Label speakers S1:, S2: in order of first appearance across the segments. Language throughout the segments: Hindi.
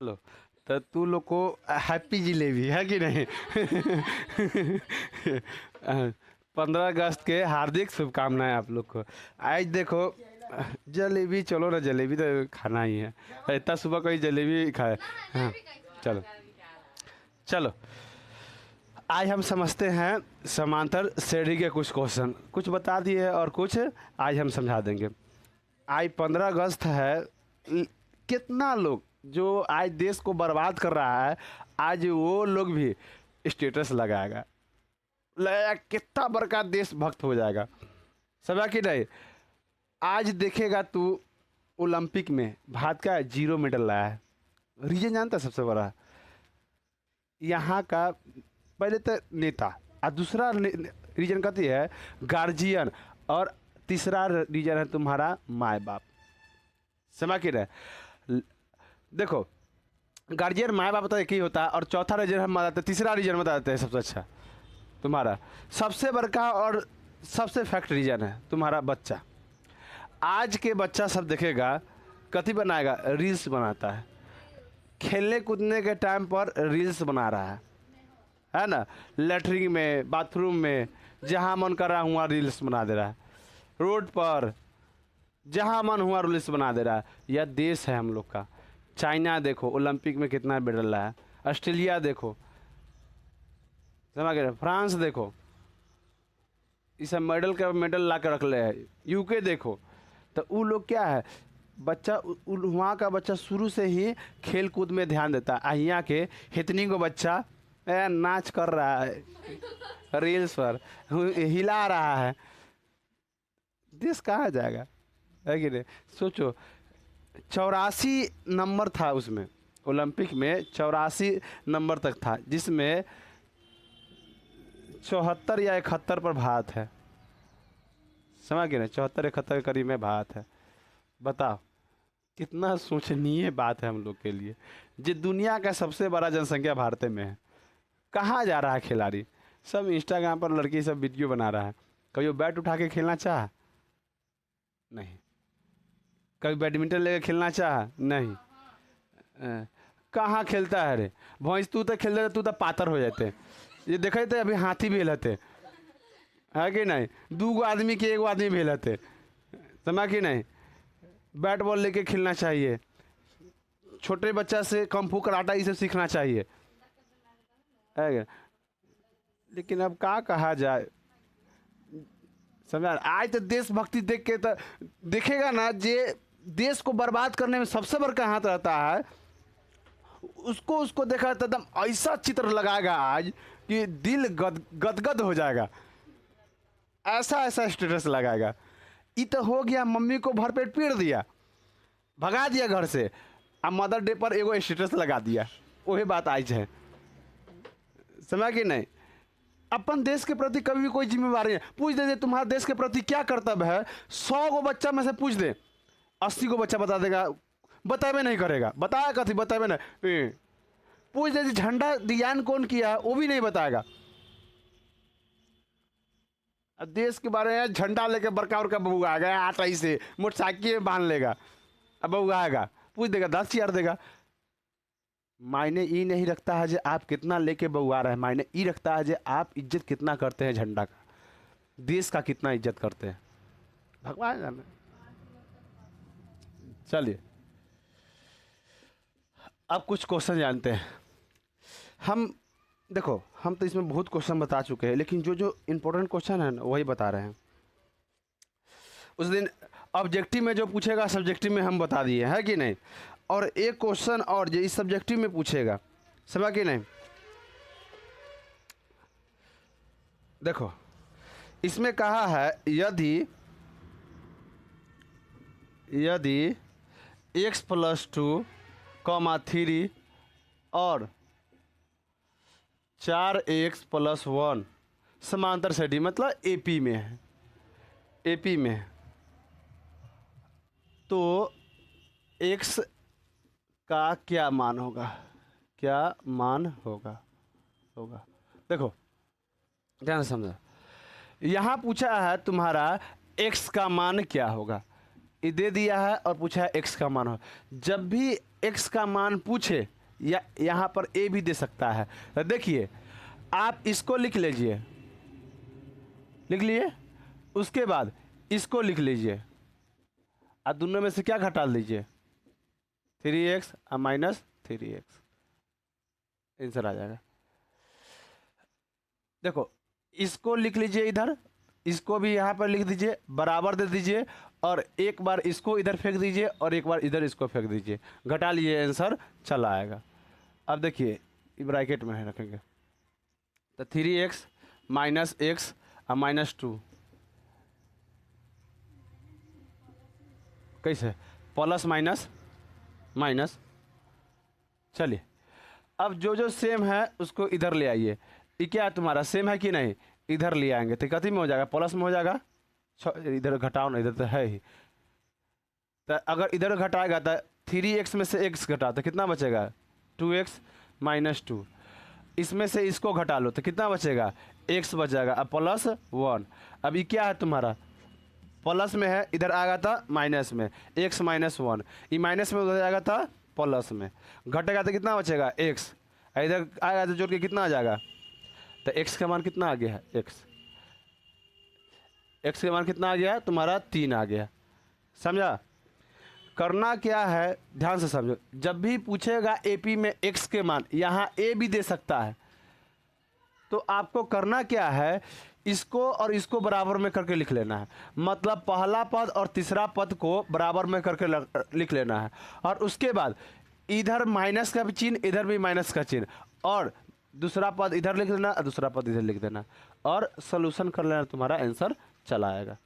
S1: लो। तो तू लोग को हैप्पी जिलेबी है कि नहीं? 15 अगस्त के हार्दिक शुभकामनाएं आप लोग को। आज देखो, जलेबी, चलो ना, जलेबी तो खाना ही है। इतना सुबह कोई जलेबी खाए? हाँ, चलो चलो। आज हम समझते हैं समांतर श्रेणी के कुछ क्वेश्चन। कुछ बता दिए और कुछ आज हम समझा देंगे। आज 15 अगस्त है। कितना लोग जो आज देश को बर्बाद कर रहा है, आज वो लोग भी स्टेटस लगाएगा। लगेगा कितना बड़का देशभक्त हो जाएगा। समझा कि नहीं? आज देखेगा तू, ओलंपिक में भारत का 0 मेडल लाया है। रीजन जानता है? सबसे बड़ा यहाँ का पहले तो नेता, और दूसरा रीजन कहती है गार्जियन, और तीसरा रीजन है तुम्हारा माए बाप। समझ के रहे? देखो, गार्जियन माए बाप तो एक ही होता है, और चौथा रीजन हम बताते हैं, तीसरा रीजन बता देते हैं सबसे अच्छा। तुम्हारा सबसे बड़का और सबसे फैक्ट रीजन है तुम्हारा बच्चा। आज के बच्चा सब देखेगा, कथी बनाएगा? रील्स बनाता है। खेलने कूदने के टाइम पर रील्स बना रहा है ना? लेटरिन में, बाथरूम में, जहाँ मन कर रहा हुआ रील्स बना दे रहा है। रोड पर जहाँ मन हुआ रील्स बना दे रहा है। यह देश है हम लोग का। चाइना देखो, ओलंपिक में कितना मेडल लाया है। ऑस्ट्रेलिया देखो, समझ गए? फ्रांस देखो, ये सब मेडल ला कर रख ले है। यूके देखो। तो वो लोग क्या है, बच्चा वहाँ का बच्चा शुरू से ही खेल कूद में ध्यान देता है। यहाँ के हितनी को बच्चा नाच कर रहा है रील्स पर, हिला रहा है। देश कहाँ जाएगा? है कि नहीं? सोचो, 84 नंबर था उसमें, ओलंपिक में 84 नंबर तक था, जिसमें 74 या 71 पर भारत है। समझ गए ना? 74-71 के करीब में भारत है। बताओ, कितना सोचनीय बात है हम लोग के लिए। जो दुनिया का सबसे बड़ा जनसंख्या भारत में है, कहाँ जा रहा है खिलाड़ी? सब इंस्टाग्राम पर लड़की सब वीडियो बना रहा है। कभी वो बैट उठा के खेलना चाह? नहीं। कभी बैडमिंटन लेके खेलना चाह? नहीं। कहाँ खेलता है रे भैंस? तू तो खेल रहे, तू तो पातर हो जाते। ये देखे थे अभी हाथी भी हिलते है कि नहीं? 2 आदमी के 1 आदमी भी हिलते। समझ कि नहीं? बैट बॉल लेके खेलना चाहिए। छोटे बच्चा से कम फू कराटा ये सब सीखना चाहिए, है क्या? लेकिन अब क्या कहा जाए। समझ? आज तो देशभक्ति देख के तो देखेगा ना, जे देश को बर्बाद करने में सबसे बड़का हाथ रहता है, उसको देखा तो एकदम ऐसा चित्र लगाएगा आज कि दिल गदगद हो जाएगा। ऐसा ऐसा स्टेटस लगाएगा। ये तो हो गया, मम्मी को भरपेट पीट दिया, भगा दिया घर से, अब मदर डे पर एगो स्टेटस लगा दिया। वही बात आज है। समझ कि नहीं? अपन देश के प्रति कभी भी कोई जिम्मेवारी है। पूछ दे तुम्हारा देश के प्रति क्या कर्तव्य है, 100 गो बच्चा में से पूछ दे, 80 गो बच्चा बता देगा, बतावे नहीं करेगा। बताया कथी? बतावे नहीं। पूछ दे झंडा डिजाइन कौन किया, वो भी नहीं बताएगा। अब देश के बारे में झंडा लेके बड़का बड़का बबू आ गया, आटा ही से मोटरसाइकिल में बांध लेगा, अब बबू आएगा, पूछ देगा, 10 हजार देगा। मायने ये नहीं रखता है जो आप कितना लेके बउआ रहे हैं, मायने ये रखता है जो आप इज्जत कितना करते हैं झंडा का, देश का कितना इज्जत करते हैं। भगवान जाने। चलिए, अब कुछ क्वेश्चन जानते हैं हम। देखो, हम तो इसमें बहुत क्वेश्चन बता चुके हैं, लेकिन जो जो इम्पोर्टेंट क्वेश्चन है ना, वही बता रहे हैं। उस दिन ऑब्जेक्टिव में जो पूछेगा, सब्जेक्टिव में हम बता दिए, है कि नहीं? और एक क्वेश्चन और जो इस सब्जेक्टिव में पूछेगा, समझ कि नहीं? देखो, इसमें कहा है यदि यदि x+2, 3 और 4x+1 समांतर श्रेणी, मतलब एपी में है, एपी में है, तो x का क्या मान होगा? क्या मान होगा? देखो, ध्यान से समझा। यहाँ पूछा है तुम्हारा x का मान क्या होगा। ये दे दिया है और पूछा है x का मान हो। जब भी x का मान पूछे या यहाँ पर a भी दे सकता है, तो देखिए आप इसको लिख लीजिए, लिख लिए, उसके बाद इसको लिख लीजिए, और दोनों में से क्या घटा लीजिए, 3x और माइनस 3x, आंसर आ जाएगा। देखो इसको लिख लीजिए इधर, इसको भी यहाँ पर लिख दीजिए, बराबर दे दीजिए, और एक बार इसको इधर फेंक दीजिए और एक बार इधर इसको फेंक दीजिए, घटा लीजिए, आंसर चला आएगा। अब देखिए ब्रैकेट में है रखेंगे, तो 3x माइनस x और माइनस 2, कैसे प्लस माइनस माइनस। चलिए अब जो जो सेम है उसको इधर ले आइए। ये क्या है तुम्हारा, सेम है कि नहीं, इधर ले आएंगे तो कथी में हो जाएगा, प्लस में हो जाएगा। इधर घटाओ ना, इधर तो है ही, तो अगर इधर घटाएगा तो 3x में से x घटा तो कितना बचेगा, 2x माइनस 2। इसमें से इसको घटा लो तो कितना बचेगा, x बच जाएगा, अब प्लस 1। अब ये क्या है तुम्हारा, प्लस में है, इधर आएगा था माइनस में, x माइनस 1, ये माइनस में उधर जाएगा था प्लस में, घटेगा तो कितना बचेगा x, इधर आएगा तो जोड़ के कितना आ जाएगा, तो x का मान कितना आ गया है, x का मान कितना आ गया है तुम्हारा 3 आ गया। समझा, करना क्या है ध्यान से समझो, जब भी पूछेगा AP में x के मान, यहाँ a भी दे सकता है, तो आपको करना क्या है, इसको और इसको बराबर में करके लिख लेना है। मतलब पहला पद और तीसरा पद को बराबर में करके लिख लेना है, और उसके बाद इधर माइनस का भी चिन्ह, इधर भी माइनस का चिन्ह, और दूसरा पद इधर लिख देना और दूसरा पद इधर लिख देना, और सोल्यूशन कर लेना, तुम्हारा आंसर चला आएगा।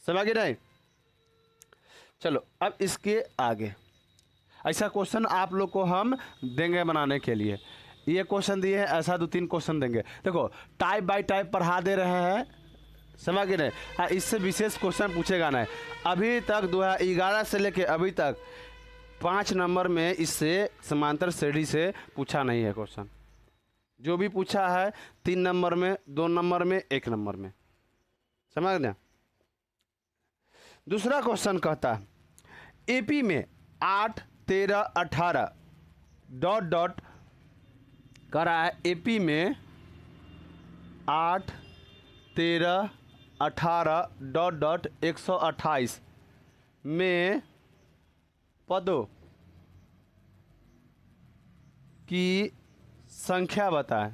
S1: समझ गए नहीं। चलो अब इसके आगे ऐसा क्वेश्चन आप लोग को हम देंगे बनाने के लिए, ये क्वेश्चन दिए हैं, ऐसा 2-3 क्वेश्चन देंगे। देखो टाइप बाय टाइप पढ़ा दे रहे हैं, समझ गए नहीं। हाँ, इससे विशेष क्वेश्चन पूछेगा नहीं। अभी तक 2011 से लेके अभी तक 5 नंबर में इससे समांतर श्रेणी से पूछा नहीं है क्वेश्चन। जो भी पूछा है 3 नंबर में, 2 नंबर में, 1 नंबर में, समझ गए। दूसरा क्वेश्चन कहता है AP में 8, 13, 18 डॉट डॉट कर रहा है। AP में 8, 13, 18 डॉट डॉट 128 में पदों की संख्या बताएं।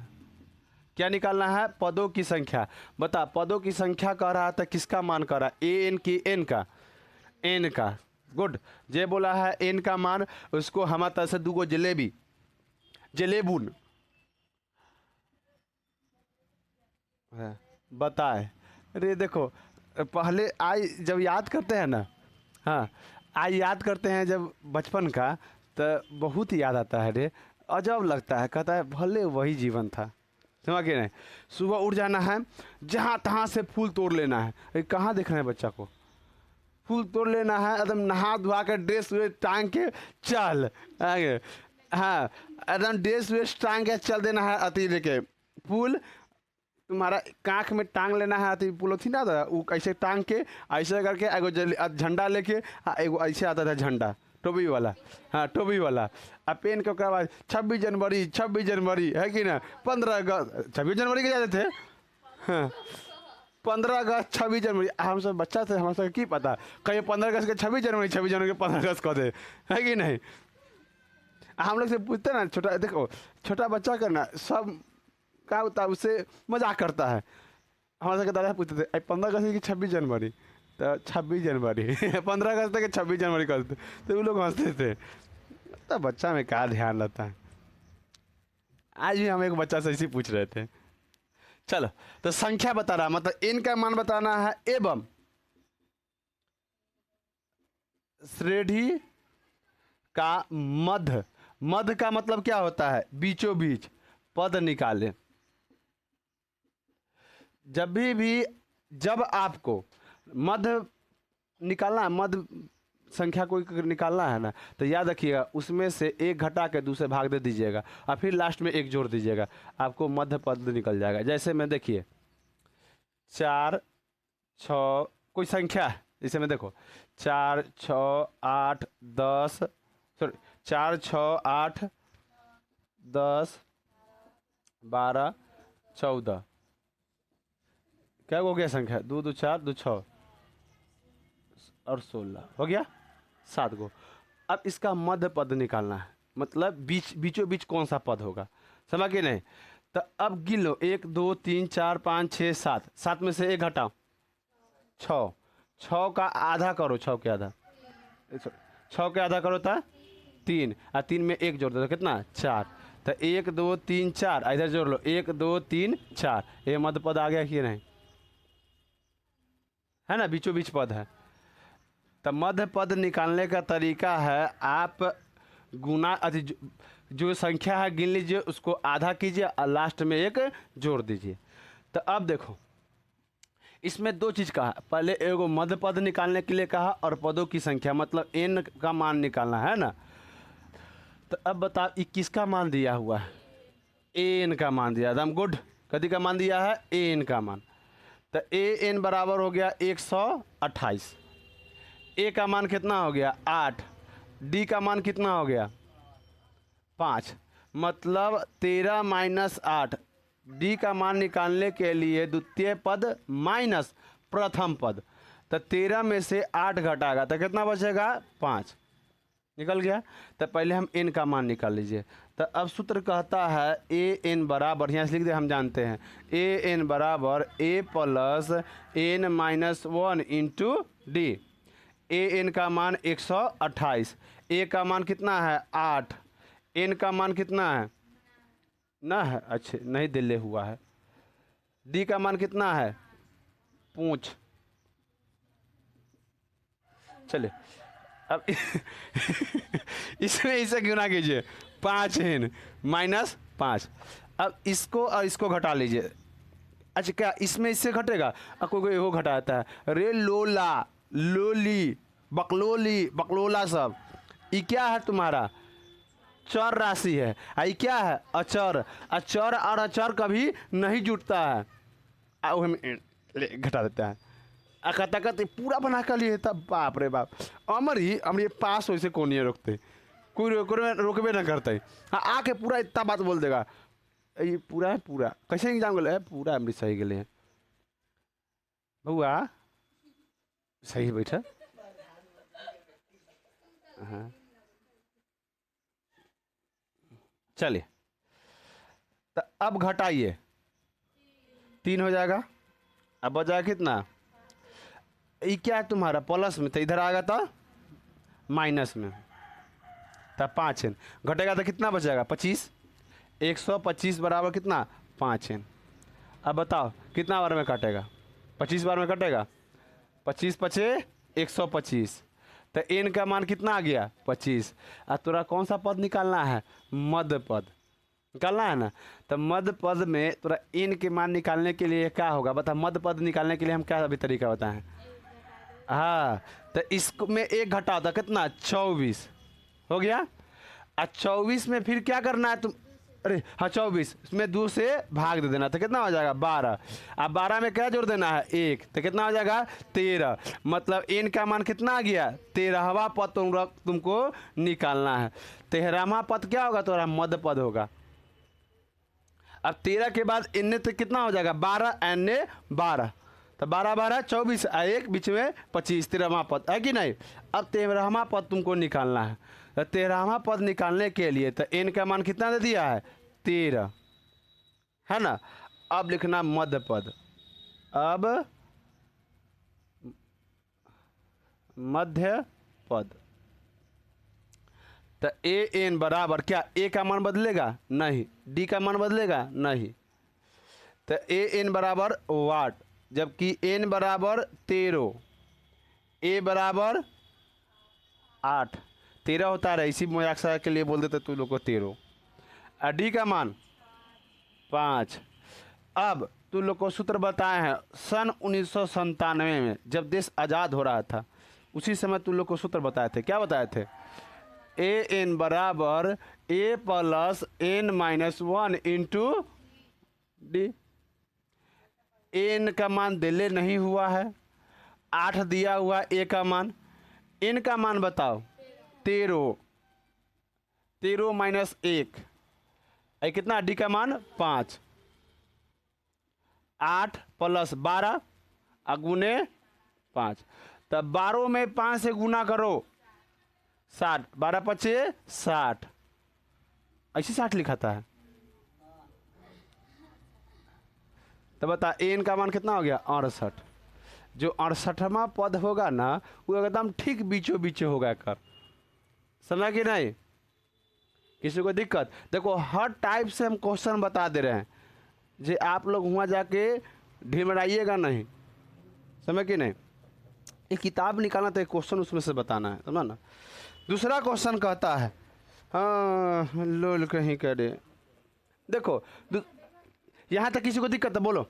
S1: क्या निकालना है, पदों की संख्या। बता, पदों की संख्या कह रहा था, किसका मान कह रहा है, AN की N का, N का। गुड, जे बोला है N का मान, उसको हमारे तरफ से 2 गो जलेबी, जलेबुन बताए। अरे देखो पहले आई जब याद करते हैं ना, हाँ आई याद करते हैं जब बचपन का, तो बहुत याद आता है रे, अजब लगता है, कहता है भले वही जीवन था। समझ के नहीं, सुबह उठ जाना है, जहाँ तहाँ से फूल तोड़ लेना है। अरे कहाँ देख रहे हैं बच्चा को, फूल तोड़ लेना है, एकदम नहा धुआ के ड्रेस वेस टांग के चल आगे, हाँ एकदम ड्रेस वेस टांग के चल देना है। अति लेके फूल तुम्हारा कांख में टांग लेना है, अति पुल थी ना, वो ऐसे टांग के ऐसे करके एगो झंडा लेके, एगो ऐसे आता था झंडा टोपी वाला, हाँ टोपी वाला, अब पेन के बाद 26 जनवरी 26 जनवरी है कि ना, 15 अगस्त 26 जनवरी के जाते थे, हाँ 15 अगस्त 26 जनवरी। हम सब बच्चा थे, हम सब की पता, कहीं 15 अगस्त के 26 जनवरी, 26 जनवरी के 15 अगस्त कहते है कि नहीं। हम लोग से पूछते ना, छोटा देखो छोटा बच्चा करना सब क्या होता है, उससे मजाक करता है। हमारे सबके दादा पूछते थे 15 अगस्त की 26 जनवरी, तो 26 जनवरी 15 अगस्त के 26 जनवरी करते, तो वो लोग हंसते थे। तो बच्चा में क्या ध्यान रहता है। आज भी हम एक बच्चा से इसी पूछ रहे थे। चलो तो संख्या बता रहा, मतलब n का मान बताना है, एवं श्रेणी का मध्य, मध्य का मतलब क्या होता है, बीचों बीच पद निकालें। जब आपको मध्य निकालना है, मध्य संख्या को निकालना है ना, तो याद रखिएगा उसमें से 1 घटा के दूसरे भाग दे दीजिएगा और फिर लास्ट में 1 जोड़ दीजिएगा, आपको मध्य पद निकल जाएगा। जैसे मैं देखिए 4, 6 कोई संख्या है, जैसे मैं देखो 4 6 8 10, सॉरी 4 6 8 10 12 14, क्या हो गया संख्या? 2 2 4 2 6 और 16 हो गया 7 गो। अब इसका मध्य पद निकालना है, मतलब बीचों बीच कौन सा पद होगा, समझ के नहीं? तो अब गिन लो 1 2 3 4 5 6 7, 7 में से 1 घटाओ 6, 6 का आधा करो, 6 के आधा, 6 के आधा करो था 3, और 3 में 1 जोड़ दो तो कितना 4, तो 1 2 3 4, इधर जोड़ लो 1 2 3 4, ये मध्य पद आ गया कि नहीं? है ना, बीचों बीच पद है। तो मध्य पद निकालने का तरीका है, आप गुना जो संख्या है गिन लीजिए, उसको आधा कीजिए और लास्ट में 1 जोड़ दीजिए। तो अब देखो इसमें 2 चीज़ कहा, पहले एगो मध्य पद निकालने के लिए कहा और पदों की संख्या मतलब n का मान निकालना है ना। तो अब बताओ ये किसका मान दिया हुआ है? an का मान दिया, एकदम गुड। कदी का मान दिया है? an का मान। तो an बराबर हो गया 128, a का मान कितना हो गया 8, d का मान कितना हो गया 5, मतलब 13 - 8, डी का मान निकालने के लिए द्वितीय पद माइनस प्रथम पद, तो 13 में से 8 घटाएगा तो कितना बचेगा 5, निकल गया। तो पहले हम n का मान निकाल लीजिए। तो अब सूत्र कहता है ए एन बराबर, यहाँ से लिख दे, हम जानते हैं ए एन बराबर a plus n-1 into d. A n का मान 128, ए का मान कितना है 8, एन का मान कितना है ना है, अच्छा नहीं दिले हुआ है, डी का मान कितना है पूछ, चलिए अब इसमें इसे क्यों ना कीजिए 5n माइनस 5, अब इसको और इसको घटा लीजिए। अच्छा क्या इसमें इससे घटेगा? कोई वो घटाता है, रे लोला लोली बकलोली बकलोला सब, ये क्या है तुम्हारा चर राशि है, आई क्या है अचर, अचर और अचर कभी नहीं जुटता है, हम घटा देते हैं। कहता कहते पूरा बना कर लिए तब, बाप रे बाप, अमर ही हम ये पास वैसे कौन नहीं रोकते, कोई रोकबे ना करते, हाँ आके पूरा इतना बात बोल देगा, ये पूरा है पूरा कैसे एग्जाम गए पूरा अमृत सही गए बउआ सही बैठा, हाँ चलिए। तो अब घटाइए 3 हो जाएगा, अब बचा कितना, ये क्या है तुम्हारा प्लस में, तो इधर आएगा तो माइनस में, तो 5n घटेगा तो कितना बचेगा 25, 125 बराबर कितना 5n। अब बताओ कितना बार में कटेगा, 25 बार में कटेगा, 25 पचे 125, तो n का मान कितना आ गया 25। और तोरा कौन सा पद निकालना है मध्य पद निकालना है ना। तो मध्य पद में तोरा n के मान निकालने के लिए क्या होगा बता, मध्य पद निकालने के लिए हम क्या अभी तरीका बताएं, हाँ तो इसको में 1 घटाओ तो कितना 24 हो गया, और 24 में फिर क्या करना है तुम, अरे हाँ 24 इसमें 2 से भाग दे देना तो कितना हो जाएगा 12, अब 12 में क्या जोड़ देना है 1 तो कितना हो जाएगा 13, मतलब n का मान कितना आ गया 13वां पद तुमको निकालना है। 13वां पद क्या होगा तुम्हारा मध्य पद होगा। अब 13 के बाद n तो कितना हो जाएगा 12, n 12, तो 12 12 24, एक बीच में 25, 13वां पद है कि नहीं। अब 13वां पद तुमको निकालना है, तो 13वां पद निकालने के लिए तो n का मान कितना दे दिया है 13 है ना। अब लिखना मध्य पद, अब मध्य पद, तो ए एन बराबर क्या, ए का मान बदलेगा नहीं, डी का मान बदलेगा नहीं, तो ए एन बराबर वाट, जबकि एन बराबर 13, ए बराबर 8, 13 होता है, इसी मजाक के लिए बोल देते तू लोग को 13, और डी का मान 5। अब तू लोग को सूत्र बताए हैं सन 1997 में जब देश आज़ाद हो रहा था, उसी समय तू लोग को सूत्र बताए थे, क्या बताए थे, ए एन बराबर a plus n-1 into d. N का मान दिले नहीं हुआ है, 8 दिया हुआ ए का मान, एन का मान बताओ 13, 13 माइनस 1 कितना, डी का मान 5, 8 प्लस 12 गुने 5, तब 12 में 5 से गुना करो 60, 12 पचे 60, ऐसे 60 लिखा था। तो बता एन का मान कितना हो गया 68। जो 68वां पद होगा ना वो एकदम ठीक बीचों बीचे होगा कर, समझा कि नहीं? किसी को दिक्कत? देखो हर टाइप से हम क्वेश्चन बता दे रहे हैं, जे आप लोग वहाँ जाके ढिमराइएगा नहीं, समझ कि नहीं? एक किताब निकालना तो एक क्वेश्चन उसमें से बताना है, समझा ना? दूसरा क्वेश्चन कहता है, हाँ लोल कहीं करे, देखो यहाँ तक किसी को दिक्कत है बोलो?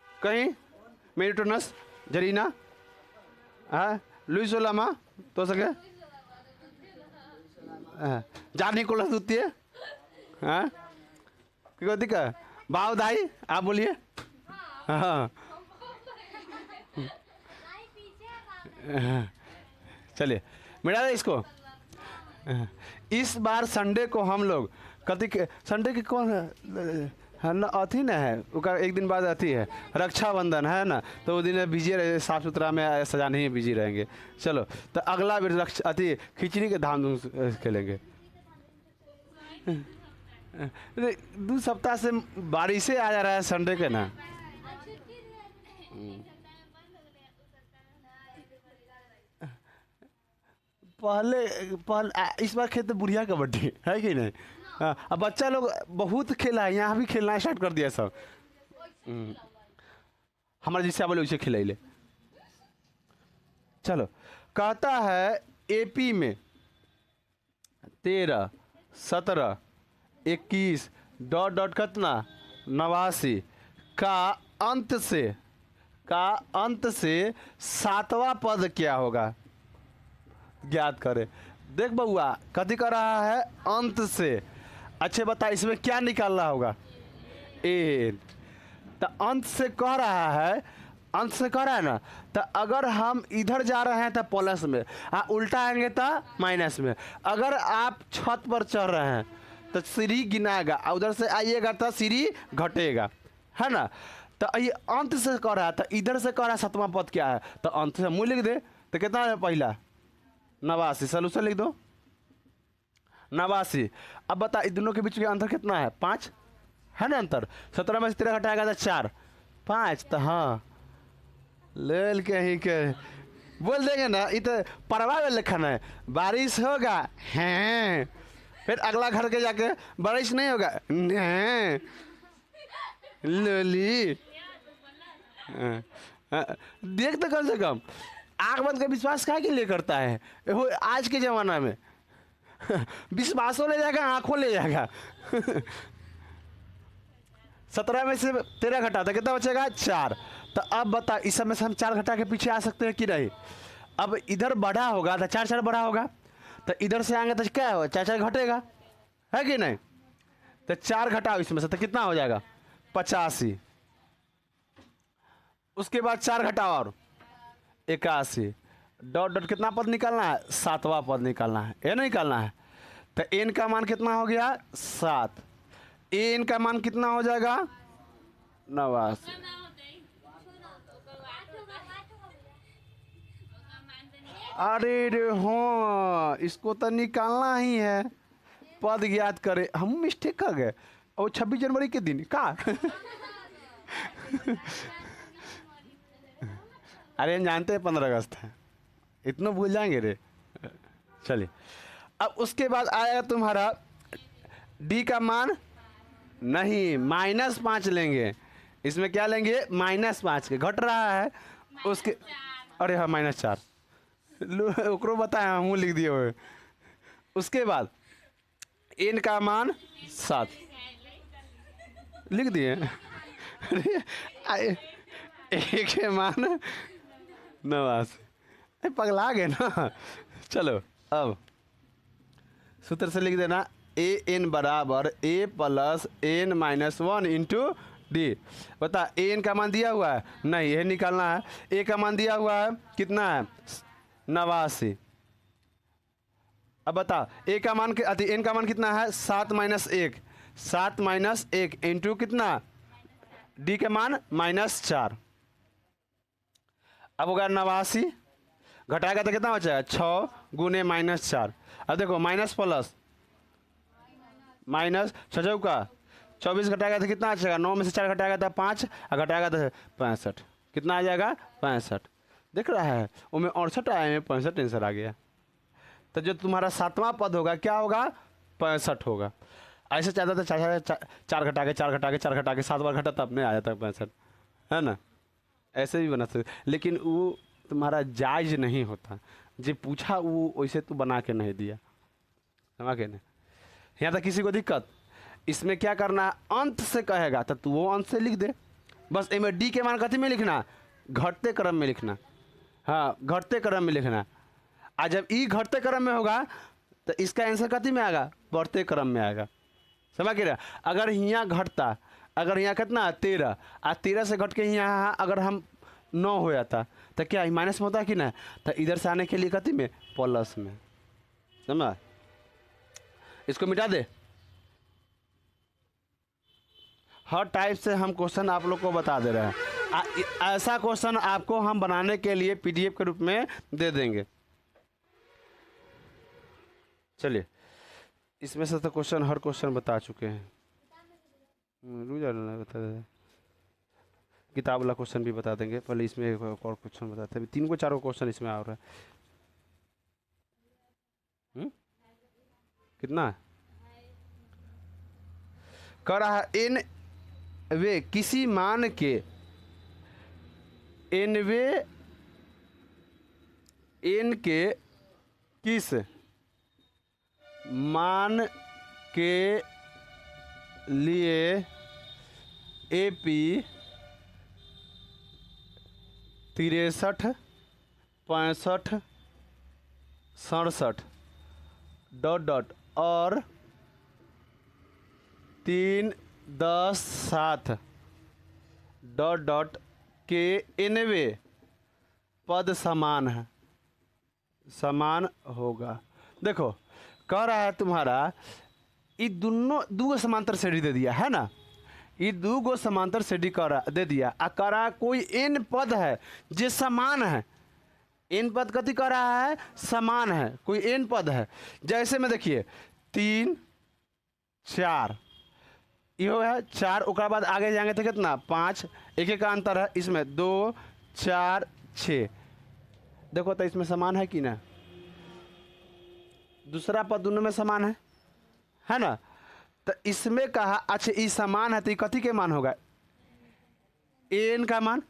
S1: कहीं मेरिटोनस, जरीना, हाँ लुइस ओलामा तो सके, जा निकोलस दूती है, हाँ क्यों दिक्कत? बाव दाई आप बोलिए। हाँ चलिए मिटा दे इसको। इस बार संडे को हम लोग कति के संडे के कौन है ना, अथी न है उसका एक दिन बाद अथी है रक्षाबंधन है ना, तो वो दिन बिजी रहे, साफ सुथरा में सजाने ही बिजी रहेंगे। चलो तो अगला भी अथी खिचड़ी के धाम धूम खेलेंगे। 2 सप्ताह से बारिशें आ जा रहा है संडे के ना। पहले इस बार खेलते बुढ़िया कबड्डी है कि नहीं? हाँ अब बच्चा लोग बहुत खेला है, यहाँ भी खेलना स्टार्ट कर दिया सब। हमारे जिससे बोले उसे खिलाई ले। चलो कहता है एपी में 13, 17, 21 डॉट डॉट कितना 89 का अंत से 7वां पद क्या होगा ज्ञात करे। देख बउआ कथी कर रहा है अंत से, अच्छे बता इसमें क्या निकालना होगा एन, तो अंत से कह रहा है, अंत से कह रहा है ना, तो अगर हम इधर जा रहे हैं तो प्लस में, उल्टा आएंगे तो माइनस में। अगर आप छत पर चढ़ रहे हैं तो सीढ़ी गिनाएगा, उधर से आइएगा तो सीढ़ी घटेगा, है ना? तो ये अंत से कह रहा है, तो इधर से कह रहा है 7वां पद क्या है, तो अंत से मुँह लिख दे तो कितना है पहला 89, सोल्यूशन लिख दो 89। अब बता इन दोनों के बीच का अंतर कितना है 5 है ना अंतर, 17 में से 13 घटाएगा तो 4, 5 तो हाँ लेल के ही के बोल देंगे ना। ये तो परवा में लिखन है बारिश होगा हैं, फिर अगला घर के जाके बारिश नहीं होगा हैं लोली। देख तो कम से कम आँख बंद का विश्वास काहे के लिए करता है वो आज के ज़माना में? विश्वासों ले जाएगा आँखों ले जाएगा। 17 में से 13 घटाता कितना बचेगा 4। तो अब बता इस समय से हम 4 घटा के पीछे आ सकते हैं कि नहीं? अब इधर बढ़ा होगा तो 4 4 बढ़ा होगा, तो इधर से आएंगे तो क्या होगा 4 4 घटेगा, है कि नहीं? तो 4 घटाओ इसमें से तो कितना हो जाएगा 85। उसके बाद 4 घटाओ और 81 डॉट डॉट कितना पद निकालना है 7वां पद निकालना है, ये निकालना है। तो एन का मान कितना हो गया 7, एन का मान कितना हो जाएगा 89। अरे रे हाँ इसको तो निकालना ही है, पद ज्ञात करे। हम मिस्टेक कर गए और 26 जनवरी के दिन का अरे हम जानते हैं 15 अगस्त है, इतना भूल जाएंगे रे। चलिए अब उसके बाद आएगा तुम्हारा डी का मान नहीं -5 लेंगे। इसमें क्या लेंगे -5 के घट रहा है उसके, अरे हाँ -4 ओकरो बताया हम लिख दिए हुए। उसके बाद एन का मान 7 लिख दिए। एक के मान 89 पगला गए ना। चलो अब सूत्र से लिख देना ए एन बराबर a plus N -1 into D. बता ए एन का मान दिया हुआ है नहीं, यह निकालना है। ए का मान दिया हुआ है कितना है 89। अब बता ए का मान एन का मान कितना है 7 - 1, 7 - 1 इंटू कितना डी के मान -4। अब होगा 89, घटाएगा तो कितना बचेगा 6 गुने -4। अब देखो माइनस प्लस माइनस 6 का 24 घटाएगा तो कितना आ जाएगा 9 में से 4 घटाएगा तो 5 और घटाएगा तो 65। कितना आ जाएगा 65। देख रहा है वो में 68 आया में 65 आंसर आ गया। तो जो तुम्हारा 7वां पद होगा क्या होगा 65 होगा। ऐसे चाहता था 4 घटा के 4 घटा के 4 घटा के 7 बार घटा तब नहीं आ जाता 65, है ना। ऐसे भी बना सकते, लेकिन वो तुम्हारा जायज नहीं होता। जो पूछा वो वैसे तू बना के नहीं दिया, समझ के नहीं। यहाँ तक किसी को दिक्कत, इसमें क्या करना है अंत से कहेगा तो तू वो अंत से लिख दे। बस इनमें डी के मान कथी में लिखना, घटते क्रम में लिखना। हाँ घटते क्रम में लिखना। आज जब ई घटते क्रम में होगा तो इसका आंसर कथी में आएगा बढ़ते क्रम में आएगा, समझ के रहा। अगर यहाँ घटता, अगर यहाँ कितना 13 और 13 से घट के यहाँ अगर हम 9 हो जाता तो क्या माइनस में होता है कि ना, तो इधर से आने के लिए कथी में प्लस में, समझ। इसको मिटा दे। हर टाइप से हम क्वेश्चन आप लोग को बता दे रहे हैं। ऐसा क्वेश्चन आपको हम बनाने के लिए पीडीएफ के रूप में दे देंगे। चलिए इसमें से तो क्वेश्चन हर क्वेश्चन बता चुके हैं। बता दे, किताब वाला क्वेश्चन भी बता देंगे। पहले इसमें एक और क्वेश्चन बताते हैं। 3 को 4 क्वेश्चन इसमें आ रहा है। कितना कर रहा है एन वे किसी मान के एन के किस मान के लिए एपी 63, 65, 67 डॉट डॉट और 3, 10, 7 डॉट डॉट के एनवे पद समान है, समान होगा। देखो कह रहा है तुम्हारा ये दोनों दो समांतर श्रेणी दे दिया है ना, ये दो गो समांतर श्रेणी दे दिया। आ कह रहा है कोई एन पद है जो समान है। एन पद कथी कह रहा है समान है, कोई एन पद है। जैसे में देखिए 3, 4 यो है 4, उसके बाद आगे जाएंगे तो कितना 5, एक का अंतर है इसमें 2, 4, 6। देखो तो इसमें समान है कि ना, दूसरा पद दोनों में समान है ना। तो इसमें कहा अच्छा ये समान है तो ये कथी के मान होगा एन का मान,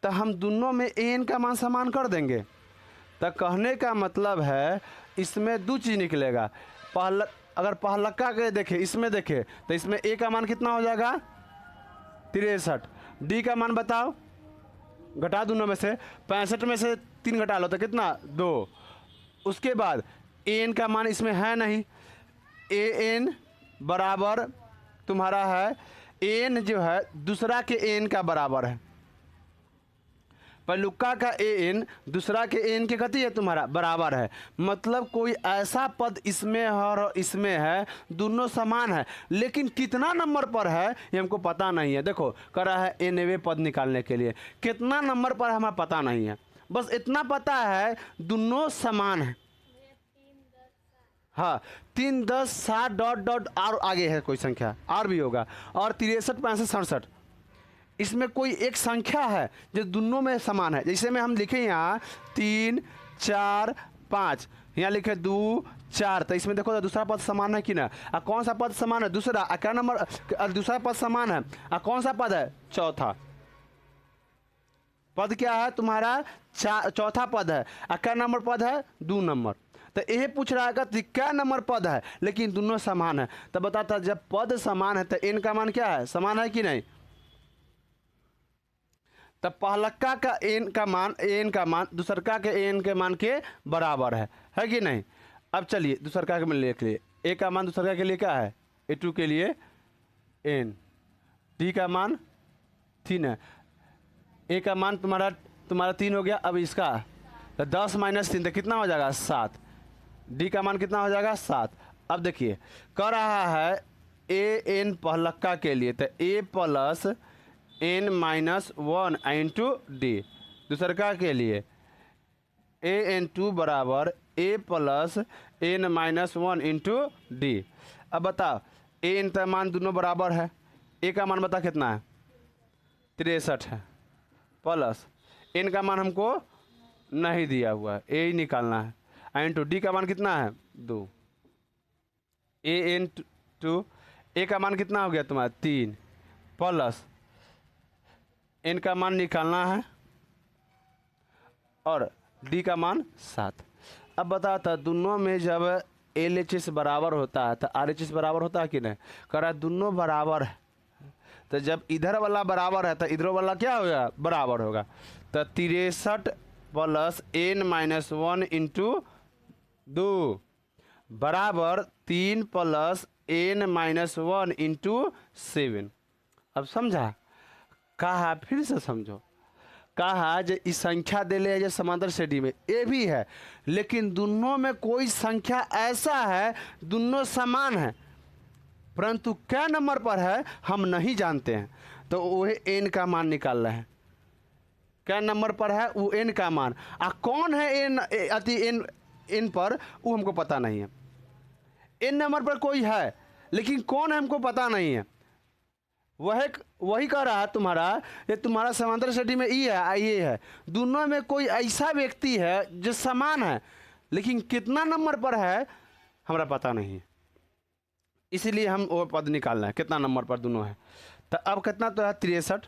S1: तो हम दोनों में एन का मान समान कर देंगे। तो कहने का मतलब है इसमें दो चीज़ निकलेगा। पहला अगर पहलक्का के देखे इसमें देखे तो इसमें ए का मान कितना हो जाएगा 63, डी का मान बताओ घटा दोनों में से 65 में से 3 घटा लो तो कितना 2। उसके बाद एन का मान इसमें है नहीं, ए एन बराबर तुम्हारा है एन जो है दूसरा के एन का बराबर है। पहलुक्का का ए एन दूसरा के एन के कथी है तुम्हारा बराबर है। मतलब कोई ऐसा पद इसमें और इसमें है दोनों समान है, लेकिन कितना नंबर पर है ये हमको पता नहीं है। देखो कर रहा है एनवे पद निकालने के लिए कितना नंबर पर हमें पता नहीं है, बस इतना पता है दोनों समान है। हाँ 3, 10, 7 डॉट डॉट और आगे है कोई संख्या और भी होगा, और 63, 65, 67 इसमें कोई एक संख्या है जो दोनों में समान है। जैसे में हम लिखे यहाँ 3, 4, 5, यहाँ लिखे 2, 4, तो इसमें देखो दूसरा पद समान है कि ना। कौन सा पद समान है दूसरा, क्या नंबर दूसरा पद समान है, कौन सा पद है चौथा पद क्या है तुम्हारा चौथा पद है। क्या नंबर पद है 2 नंबर। तो यह पूछ रहा है कि क्या नंबर पद है लेकिन दोनों समान है। तो बताता जब पद समान है तो एन का मान क्या है समान है कि नहीं। तो पहलक्का का एन का मान दूसरका के एन के मान के बराबर है कि नहीं। अब चलिए दूसरका के मान लिख लिए, ए का मान दूसरका के लिए क्या है A2 के लिए एन, डी का मान 3 है, ए का मान तुम्हारा 3 हो गया। अब इसका तो 10 माइनस 3 तो कितना हो जाएगा 7। डी का मान कितना हो जाएगा 7। अब देखिए कह रहा है ए एन पहलक्का के लिए, तो a plus n minus 1 into d. दूसरका के लिए ए एन 2 बराबर a plus n minus 1 into d. अब बताओ ए एन का मान दोनों बराबर है, ए का मान बता कितना है 63 है, प्लस एन का मान हमको नहीं दिया हुआ है, ए ही निकालना है, इंटू डी का मान कितना है 2। ए एन 2, ए का मान कितना हो गया तुम्हारा 3, प्लस एन का मान निकालना है और डी का मान 7। अब बताओ था दोनों में जब एल एच एस बराबर होता है तो आर एच एस बराबर होता है कि नहीं, कह रहा है दोनों बराबर है, तो जब इधर वाला बराबर है तो इधर वाला क्या होगा बराबर होगा। तो 63 प्लस एन माइनस 1 इंटू 2 बराबर 3 प्लस एन माइनस 1 इंटू 7। अब समझा, कहा फिर से समझो, कहा जो इस संख्या दे ले समांतर श्रेणी में ए भी है, लेकिन दोनों में कोई संख्या ऐसा है दोनों समान है, परंतु क्या नंबर पर है हम नहीं जानते हैं, तो वह एन का मान निकाल रहे हैं। क्या नंबर पर है वो एन का मान, कौन है एन एन पर वो हमको पता नहीं है। एन नंबर पर कोई है लेकिन कौन है हमको पता नहीं है। वही कह रहा है तुम्हारा, ये तुम्हारा समांतर श्रेणी में ई है ये है, दोनों में कोई ऐसा व्यक्ति है जो समान है, लेकिन कितना नंबर पर है हमारा पता नहीं है, इसीलिए हम वो पद निकालना है कितना नंबर पर दोनों है। तो अब कितना तो है 63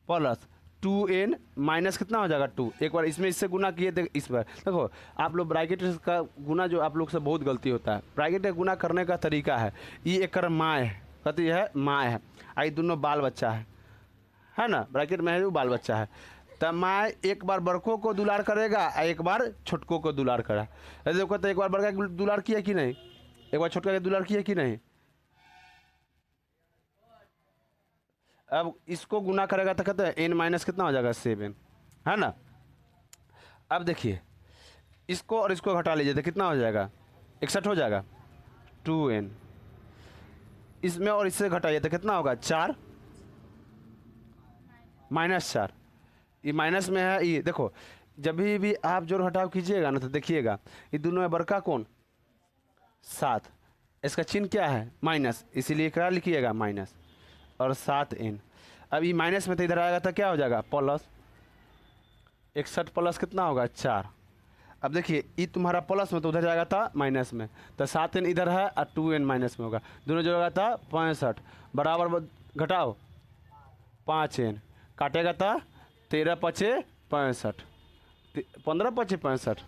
S1: प्लस 2n माइनस कितना हो जाएगा 2। एक बार इसमें इससे गुना किए थे, इस बार देखो आप लोग ब्रैकेट का गुना जो आप लोग से बहुत गलती होता है, ब्रैकेट का गुना करने का तरीका है, ये एक माँ है कति है माँ है, आई दोनों बाल बच्चा है ना, ब्रैकेट में है वो बाल बच्चा है, तो माँ एक बार बड़कों को दुलार करेगा एक बार छोटकों को दुलार करा। देखो तो एक बार बड़का के दुलार किया कि नहीं, एक बार छोटका के दुलार किया कि नहीं। अब इसको गुना करेगा तो कहते हैं एन माइनस कितना हो जाएगा 7, है ना। अब देखिए इसको और इसको घटा लीजिए तो कितना हो जाएगा 61 हो जाएगा 2n, इसमें और इससे घटाइए तो कितना होगा 4 माइनस 4, ये माइनस में है ये। देखो जब भी आप जोड़ घटाव कीजिएगा ना तो देखिएगा ये दोनों में बड़का कौन 7, इसका चिन्ह क्या है माइनस, इसीलिए क्या लिखिएगा माइनस और 7n। अब ये माइनस में तो इधर आएगा तो क्या हो जाएगा प्लस 61 प्लस कितना होगा 4। अब देखिए ये तुम्हारा प्लस में तो उधर जाएगा था माइनस में, तो 7n इधर है और 2n माइनस में होगा, दोनों जोड़ेगा था 65 बराबर घटाओ 5n काटेगा था 13 पचे 65, 15 पचे 65,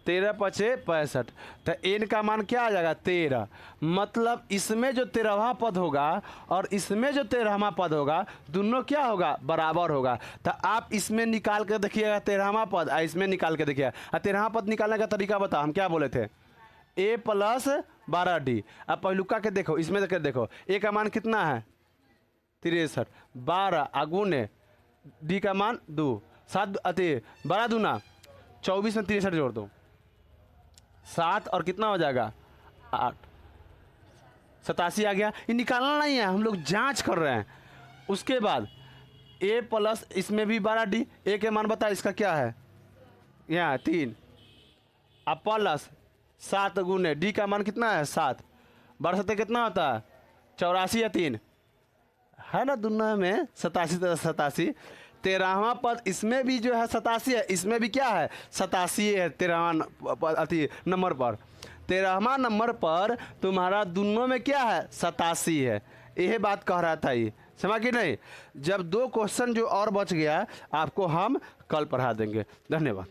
S1: 13 पचे 65, तो n का मान क्या आ जाएगा 13। मतलब इसमें जो 13वां पद होगा और इसमें जो 13वां पद होगा दोनों क्या होगा बराबर होगा। तो आप इसमें निकाल के देखिएगा 13वां पद और इसमें निकाल के देखिएगा, 13वां पद निकालने का तरीका बताओ, हम क्या बोले थे a प्लस 12d। अब पहलुका के देखो, इसमें देख देखो a का मान कितना है 63, 12 अगुने d का मान 2, 7 अति 12 दूना 24 में 63 जोड़ दो 7 और कितना हो जाएगा 8, 87 आ गया। ये निकालना नहीं है, हम लोग जांच कर रहे हैं। उसके बाद a प्लस इसमें भी 12d, a के मान बता इसका क्या है यहाँ 3, अब प्लस 7 गुने d का मान कितना है 7, 12 से कितना होता है 84 या 3 है ना, दोनों में 87 13वां पद इसमें भी जो है 87 है, इसमें भी क्या है 87 है 13वां अति नंबर पर, 13वां नंबर पर तुम्हारा दोनों में क्या है 87 है। यह बात कह रहा था, ये समझ कि नहीं। जब 2 क्वेश्चन जो और बच गया आपको हम कल पढ़ा देंगे। धन्यवाद।